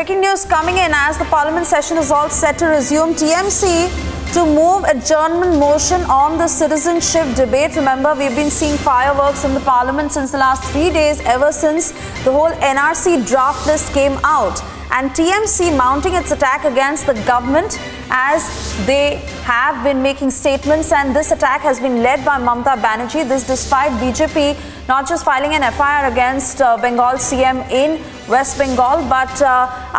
breaking news coming in as the Parliament session is all set to resume. TMC to move adjournment motion on the citizenship debate. Remember, we've been seeing fireworks in the Parliament since the last 3 days, ever since the whole NRC draft list came out. And TMC mounting its attack against the government as they have been making statements, and this attack has been led by Mamata Banerjee. This despite BJP not just filing an FIR against Bengal CM in West Bengal, but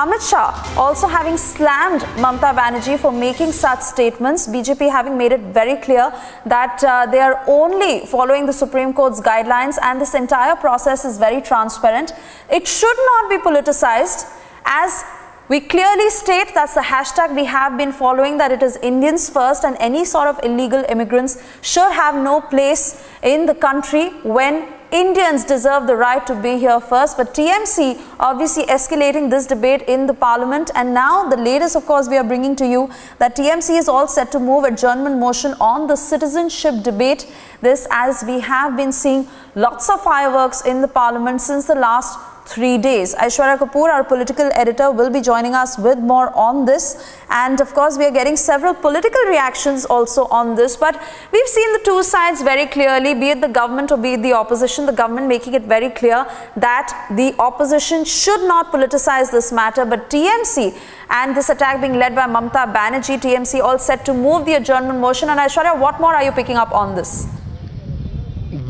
Amit Shah also having slammed Mamata Banerjee for making such statements. BJP having made it very clear that they are only following the Supreme Court's guidelines, and this entire process is very transparent. It should not be politicized. As we clearly state, that's the hashtag we have been following, that it is Indians first, and any sort of illegal immigrants should have no place in the country when Indians deserve the right to be here first. But TMC obviously escalating this debate in the Parliament, and now the latest, of course, we are bringing to you that TMC is all set to move adjournment motion on the citizenship debate. This as we have been seeing lots of fireworks in the Parliament since the last 3 days. Aishwarya Kapoor, our political editor, will be joining us with more on this. And of course, we are getting several political reactions also on this. But we've seen the two sides very clearly, be it the government or be it the opposition. The government making it very clear that the opposition should not politicize this matter. But TMC and this attack being led by Mamata Banerjee, TMC all set to move the adjournment motion. And Aishwarya, what more are you picking up on this?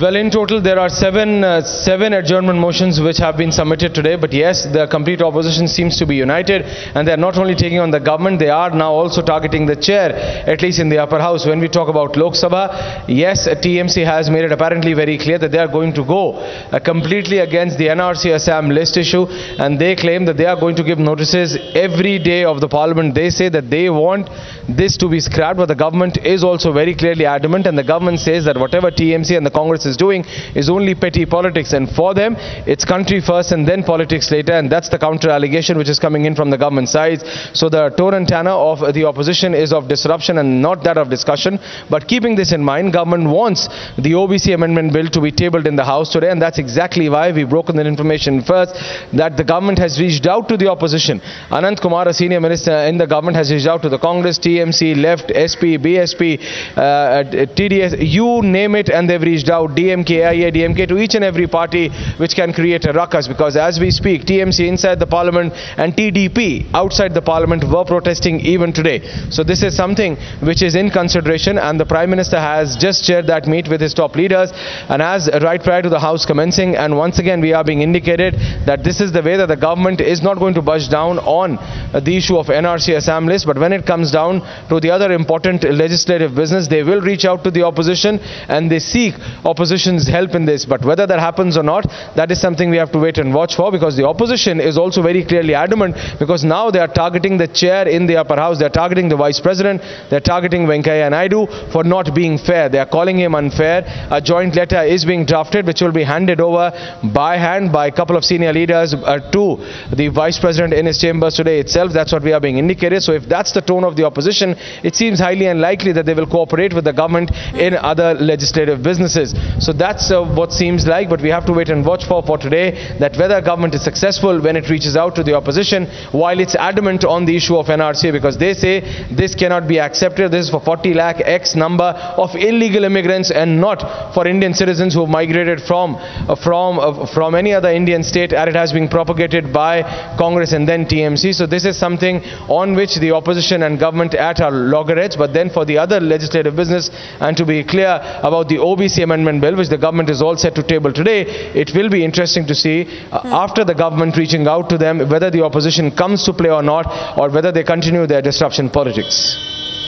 Well, in total, there are seven adjournment motions which have been submitted today. But yes, the complete opposition seems to be united, and they are not only taking on the government, they are now also targeting the chair, at least in the upper house. When we talk about Lok Sabha, yes, TMC has made it apparently very clear that they are going to go completely against the NRC Assam list issue, and they claim that they are going to give notices every day of the Parliament. They say that they want this to be scrapped, but the government is also very clearly adamant, and the government says that whatever TMC and the Congress is doing is only petty politics, and for them it's country first and then politics later, and that's the counter allegation which is coming in from the government side. So the tone and tenor of the opposition is of disruption and not that of discussion. But keeping this in mind, government wants the OBC amendment bill to be tabled in the House today, and that's exactly why we've broken that information first, that the government has reached out to the opposition. Anant Kumar, a senior minister in the government, has reached out to the Congress, TMC, Left, SP, BSP, TDS, you name it, and they've reached out. DMK, AIADMK, to each and every party which can create a ruckus, because as we speak, TMC inside the Parliament and TDP outside the Parliament were protesting even today. So this is something which is in consideration, and the Prime Minister has just chaired that meet with his top leaders, and as right prior to the House commencing, and once again we are being indicated that this is the way that the government is not going to budge down on the issue of NRC Assam list, but when it comes down to the other important legislative business, they will reach out to the opposition and they seek opposition's help in this. But whether that happens or not, that is something we have to wait and watch for, because the opposition is also very clearly adamant, because now they are targeting the chair in the upper house, they are targeting the vice president, they are targeting Venkaiah Naidu for not being fair. They are calling him unfair. A joint letter is being drafted which will be handed over by hand by a couple of senior leaders to the vice president in his chambers today itself. That's what we are being indicated. So if that's the tone of the opposition, it seems highly unlikely that they will cooperate with the government in other legislative businesses. So that's what seems like, but we have to wait and watch for today, that whether government is successful when it reaches out to the opposition while it's adamant on the issue of NRC, because they say this cannot be accepted. This is for 40 lakh X number of illegal immigrants and not for Indian citizens who have migrated from any other Indian state, and it has been propagated by Congress and then TMC. So this is something on which the opposition and government are loggerheads. But then for the other legislative business, and to be clear about the OBC amendment bill, which the government is all set to table today, it will be interesting to see after the government reaching out to them whether the opposition comes to play or not, or whether they continue their disruption politics.